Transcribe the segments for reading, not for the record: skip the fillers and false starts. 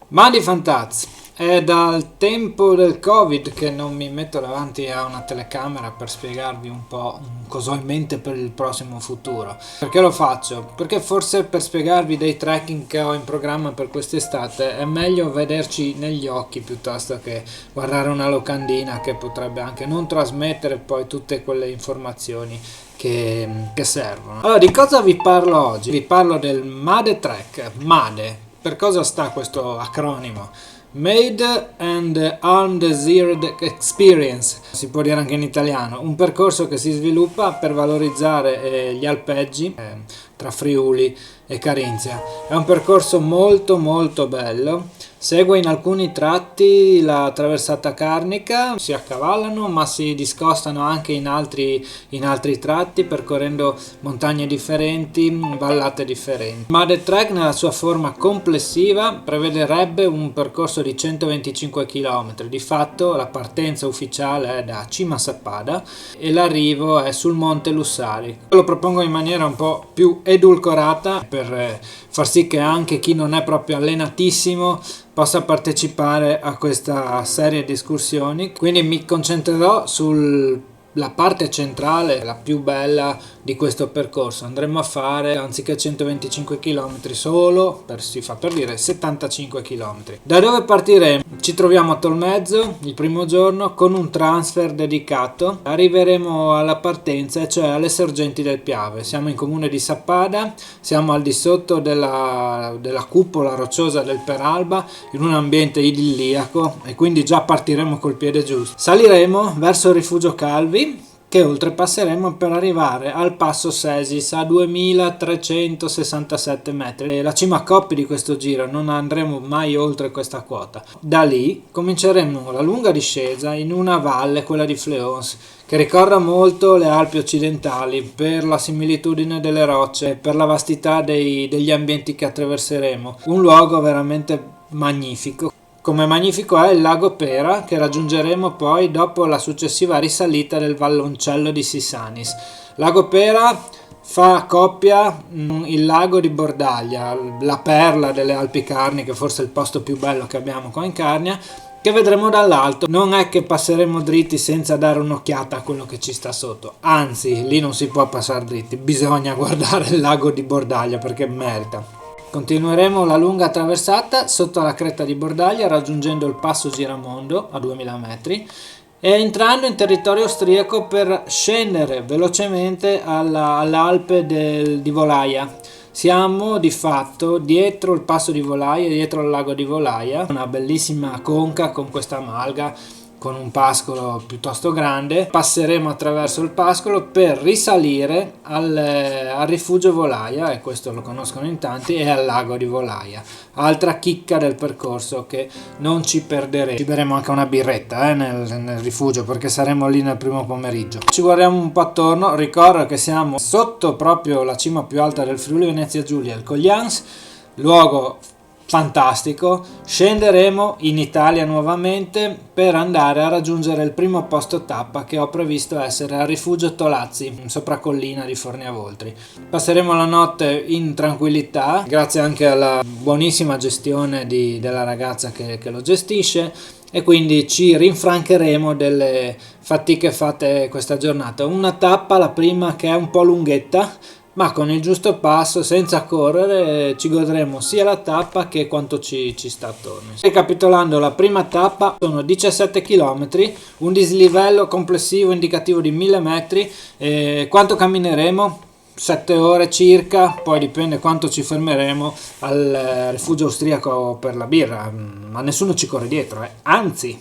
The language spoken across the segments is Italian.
Mani Fantaz, è dal tempo del Covid che non mi metto davanti a una telecamera per spiegarvi un po' cosa ho in mente per il prossimo futuro. Perché lo faccio? Perché forse per spiegarvi dei trekking che ho in programma per quest'estate è meglio vederci negli occhi piuttosto che guardare una locandina che potrebbe anche non trasmettere poi tutte quelle informazioni che servono. Allora, di cosa vi parlo oggi? Vi parlo del Made Trek. Made, per cosa sta questo acronimo? Made and Undesired Experience, si può dire anche in italiano, un percorso che si sviluppa per valorizzare gli alpeggi tra Friuli e Carinzia. È un percorso molto molto bello, segue in alcuni tratti la traversata carnica, si accavallano ma si discostano anche in altri tratti percorrendo montagne differenti, vallate differenti. Made Trek nella sua forma complessiva prevederebbe un percorso di 125 km, di fatto la partenza ufficiale è da Cima Sappada e l'arrivo è sul Monte Lussari. Lo propongo in maniera un po' più edulcorata per far sì che anche chi non è proprio allenatissimo possa partecipare a questa serie di escursioni. Quindi mi concentrerò sulla parte centrale, la più bella di questo percorso. Andremo a fare, anziché 125 km solo, si fa per dire, 75 km. Da dove partiremo? Ci troviamo a Tolmezzo il primo giorno con un transfer dedicato. Arriveremo alla partenza, cioè alle sorgenti del Piave. Siamo in comune di Sappada, siamo al di sotto della cupola rocciosa del Peralba, in un ambiente idilliaco, e quindi già partiremo col piede giusto. Saliremo verso il rifugio Calvi, che oltrepasseremo per arrivare al passo Sesis a 2367 metri. È la cima Coppi di questo giro, non andremo mai oltre questa quota. Da lì cominceremo la lunga discesa in una valle, quella di Fleons, che ricorda molto le Alpi occidentali per la similitudine delle rocce, per la vastità degli ambienti che attraverseremo. Un luogo veramente magnifico. Come magnifico è il lago Pera, che raggiungeremo poi dopo la successiva risalita del valloncello di Sissanis. Lago Pera fa coppia il lago di Bordaglia, la perla delle Alpi Carniche, forse il posto più bello che abbiamo qua in Carnia, che vedremo dall'alto. Non è che passeremo dritti senza dare un'occhiata a quello che ci sta sotto, anzi lì non si può passare dritti, bisogna guardare il lago di Bordaglia perché merita. Continueremo la lunga traversata sotto la cresta di Bordaglia, raggiungendo il passo Giramondo a 2000 metri e entrando in territorio austriaco per scendere velocemente all'Alpe di Volaia. Siamo di fatto dietro il passo di Volaia, dietro il lago di Volaia, una bellissima conca con questa malga con un pascolo piuttosto grande. Passeremo attraverso il pascolo per risalire al rifugio Volaia, e questo lo conoscono in tanti, e al lago di Volaia. Altra chicca del percorso che non ci perderemo. Ci berremo anche una birretta nel rifugio, perché saremo lì nel primo pomeriggio. Ci guardiamo un po' attorno. Ricordo che siamo sotto proprio la cima più alta del Friuli Venezia Giulia, il Coglians, luogo fantastico. Scenderemo in Italia nuovamente per andare a raggiungere il primo posto tappa, che ho previsto essere al rifugio Tolazzi, in sopracollina di Forniavoltri. Passeremo la notte in tranquillità, grazie anche alla buonissima gestione della ragazza che lo gestisce, e quindi ci rinfrancheremo delle fatiche fatte questa giornata. Una tappa, la prima, che è un po' lunghetta, ma con il giusto passo, senza correre, ci godremo sia la tappa che quanto ci sta attorno. Ricapitolando, la prima tappa sono 17 km, un dislivello complessivo indicativo di 1000 metri. Quanto cammineremo? 7 ore circa, poi dipende quanto ci fermeremo al rifugio austriaco per la birra, ma nessuno ci corre dietro, anzi.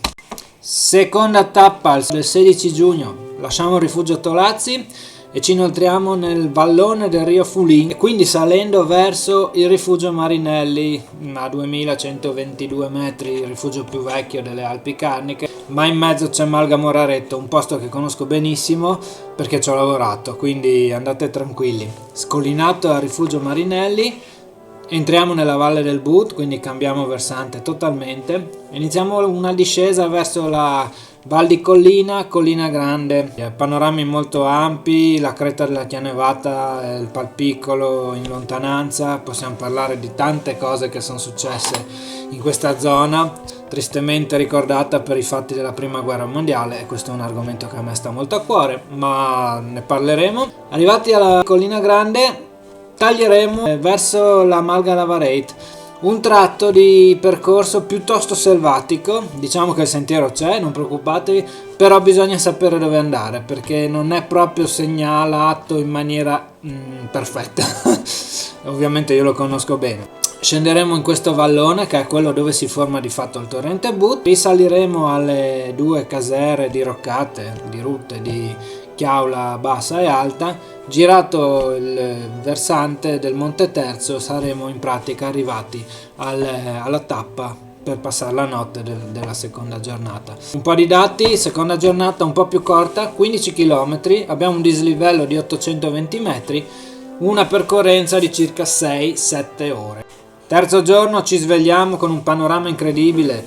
Seconda tappa del 16 giugno, lasciamo il rifugio Tolazzi e ci inoltriamo nel vallone del Rio Fulin, e quindi salendo verso il rifugio Marinelli a 2122 metri, il rifugio più vecchio delle Alpi Carniche, ma in mezzo c'è Malga Moraretto, un posto che conosco benissimo perché ci ho lavorato, quindi andate tranquilli. Scollinato al rifugio Marinelli, entriamo nella valle del But, quindi cambiamo versante totalmente, iniziamo una discesa verso la Val di Collina Grande, panorami molto ampi, la cresta della Chianevata, il Palpiccolo in lontananza. Possiamo parlare di tante cose che sono successe in questa zona tristemente ricordata per i fatti della prima guerra mondiale, e questo è un argomento che a me sta molto a cuore, ma ne parleremo. Arrivati alla Collina Grande taglieremo verso la Malga Lavarate, un tratto di percorso piuttosto selvatico. Diciamo che il sentiero c'è, non preoccupatevi, però bisogna sapere dove andare perché non è proprio segnalato in maniera perfetta. Ovviamente io lo conosco bene. Scenderemo in questo vallone che è quello dove si forma di fatto il torrente But, risaliremo alle due caserre diroccate, dirutte di Chiaula Bassa e Alta. Girato il versante del Monte Terzo saremo in pratica arrivati alla tappa per passare la notte della seconda giornata. Un po' di dati: seconda giornata un po' più corta, 15 km, abbiamo un dislivello di 820 metri, una percorrenza di circa 6-7 ore. Terzo giorno ci svegliamo con un panorama incredibile,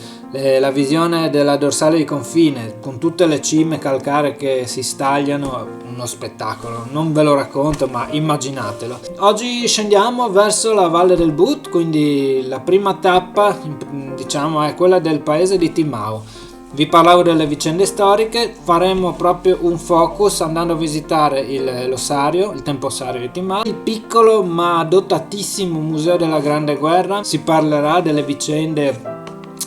la visione della dorsale di confine con tutte le cime calcaree che si stagliano, uno spettacolo, non ve lo racconto ma immaginatelo. Oggi scendiamo verso la Valle del But, quindi la prima tappa diciamo è quella del paese di Timau. Vi parlavo delle vicende storiche, faremo proprio un focus andando a visitare l'ossario, il tempo-ossario di Timau, il piccolo ma dotatissimo museo della Grande Guerra. Si parlerà delle vicende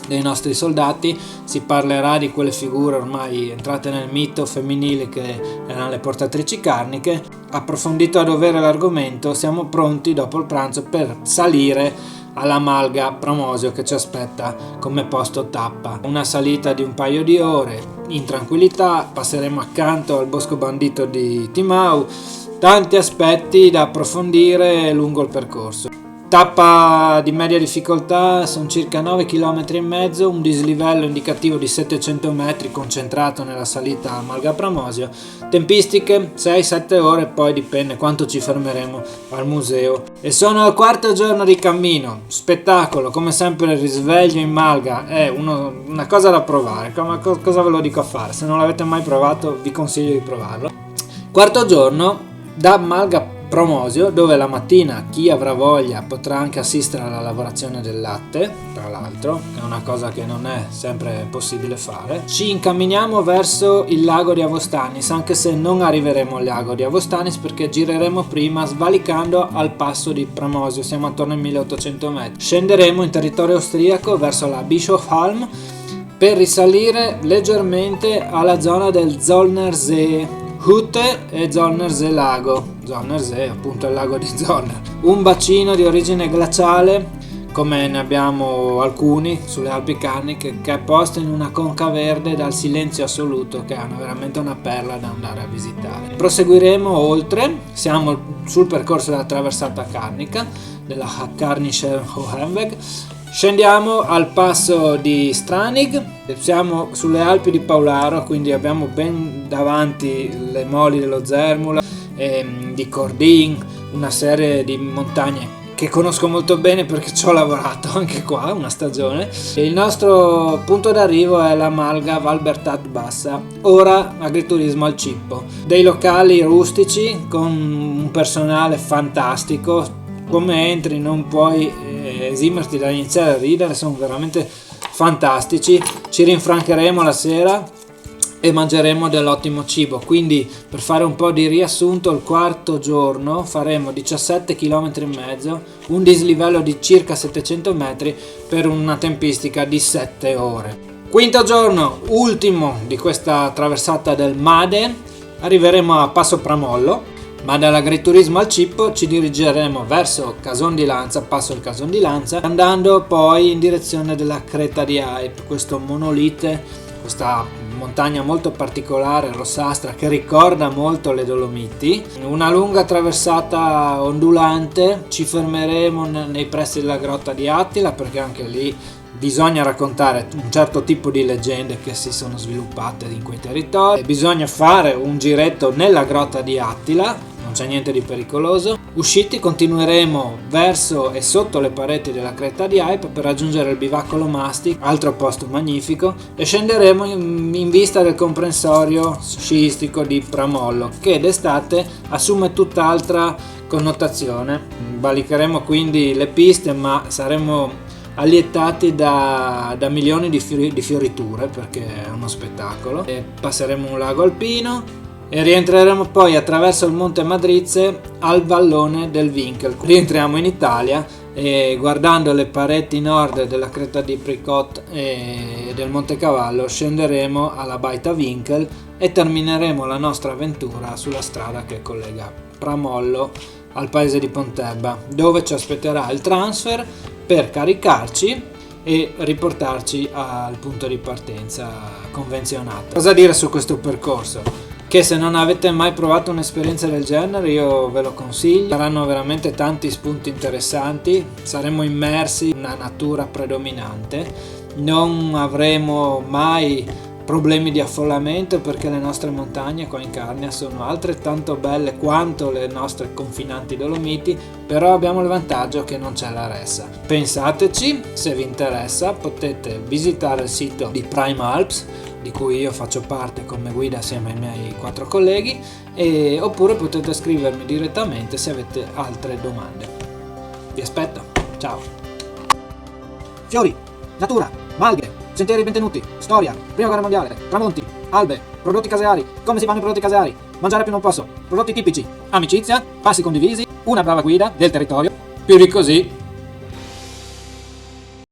dei nostri soldati, si parlerà di quelle figure ormai entrate nel mito femminili che erano le portatrici carniche. Approfondito a dovere l'argomento, siamo pronti dopo il pranzo per salire alla Malga Pramosio che ci aspetta come posto tappa. Una salita di un paio di ore in tranquillità, passeremo accanto al bosco bandito di Timau, tanti aspetti da approfondire lungo il percorso. Tappa di media difficoltà, sono circa 9 km e mezzo, un dislivello indicativo di 700 metri concentrato nella salita a Malga Pramosio. Tempistiche 6-7 ore, poi dipende quanto ci fermeremo al museo. E sono al quarto giorno di cammino, spettacolo, come sempre il risveglio in Malga è una cosa da provare. Cosa ve lo dico a fare? Se non l'avete mai provato vi consiglio di provarlo. Quarto giorno da Malga Pramosio, dove la mattina chi avrà voglia potrà anche assistere alla lavorazione del latte, tra l'altro è una cosa che non è sempre possibile fare. Ci incamminiamo verso il lago di Avostanis, anche se non arriveremo al lago di Avostanis perché gireremo prima svalicando al passo di Pramosio, siamo attorno ai 1800 metri. Scenderemo in territorio austriaco verso la Bischofhalm per risalire leggermente alla zona del Zollnersee Hütte e Zollnersee Lago. Zollnersee, appunto il lago di Zollner, un bacino di origine glaciale come ne abbiamo alcuni sulle Alpi Carniche, che è posto in una conca verde dal silenzio assoluto, che è veramente una perla da andare a visitare. Proseguiremo oltre, siamo sul percorso della traversata carnica della Carnischer Hohenweg. Scendiamo al passo di Stranig, siamo sulle Alpi di Paularo, quindi abbiamo ben davanti le moli dello Zermula, di Cordin, una serie di montagne che conosco molto bene perché ci ho lavorato anche qua una stagione. Il nostro punto d'arrivo è la Malga Valbertat Bassa, ora agriturismo al cippo, dei locali rustici con un personale fantastico. Come entri non puoi esimerti da iniziare a ridere, sono veramente fantastici. Ci rinfrancheremo la sera e mangeremo dell'ottimo cibo. Quindi, per fare un po' di riassunto, il quarto giorno faremo 17 km e mezzo, un dislivello di circa 700 metri per una tempistica di 7 ore. Quinto giorno, ultimo di questa traversata del Made, arriveremo a Passo Pramollo, ma dall'agriturismo al cippo ci dirigeremo verso Cason di Lanza, passo il Cason di Lanza, andando poi in direzione della Creta di Aip, questo monolite, questa montagna molto particolare, rossastra, che ricorda molto le Dolomiti. Una lunga traversata ondulante, ci fermeremo nei pressi della grotta di Attila, perché anche lì bisogna raccontare un certo tipo di leggende che si sono sviluppate in quei territori. Bisogna fare un giretto nella grotta di Attila, non c'è niente di pericoloso. Usciti continueremo verso e sotto le pareti della Creta di Aip per raggiungere il bivaccolo Masti, altro posto magnifico, e scenderemo in vista del comprensorio sciistico di Pramollo, che d'estate assume tutt'altra connotazione. Valicheremo quindi le piste, ma saremo allietati da milioni di fioriture, perché è uno spettacolo. E passeremo un lago alpino e rientreremo poi attraverso il Monte Madrizze al vallone del Winkel. Rientriamo in Italia e guardando le pareti nord della cresta di Pricot e del Monte Cavallo scenderemo alla Baita Winkel e termineremo la nostra avventura sulla strada che collega Pramollo al paese di Pontebba, dove ci aspetterà il transfer per caricarci e riportarci al punto di partenza convenzionato. Cosa dire su questo percorso? Che se non avete mai provato un'esperienza del genere io ve lo consiglio, saranno veramente tanti spunti interessanti, saremo immersi in una natura predominante, non avremo mai problemi di affollamento perché le nostre montagne qua in Carnia sono altrettanto belle quanto le nostre confinanti Dolomiti, però abbiamo il vantaggio che non c'è la ressa. Pensateci, se vi interessa potete visitare il sito di Prime Alps, di cui io faccio parte come guida assieme ai miei 4 colleghi, oppure potete scrivermi direttamente se avete altre domande. Vi aspetto, ciao! Fiori, natura, malghe, sentieri ben tenuti, storia, prima guerra mondiale, tramonti, albe, prodotti caseari, come si fanno i prodotti caseari, mangiare più non posso, prodotti tipici, amicizia, passi condivisi, una brava guida del territorio, più di così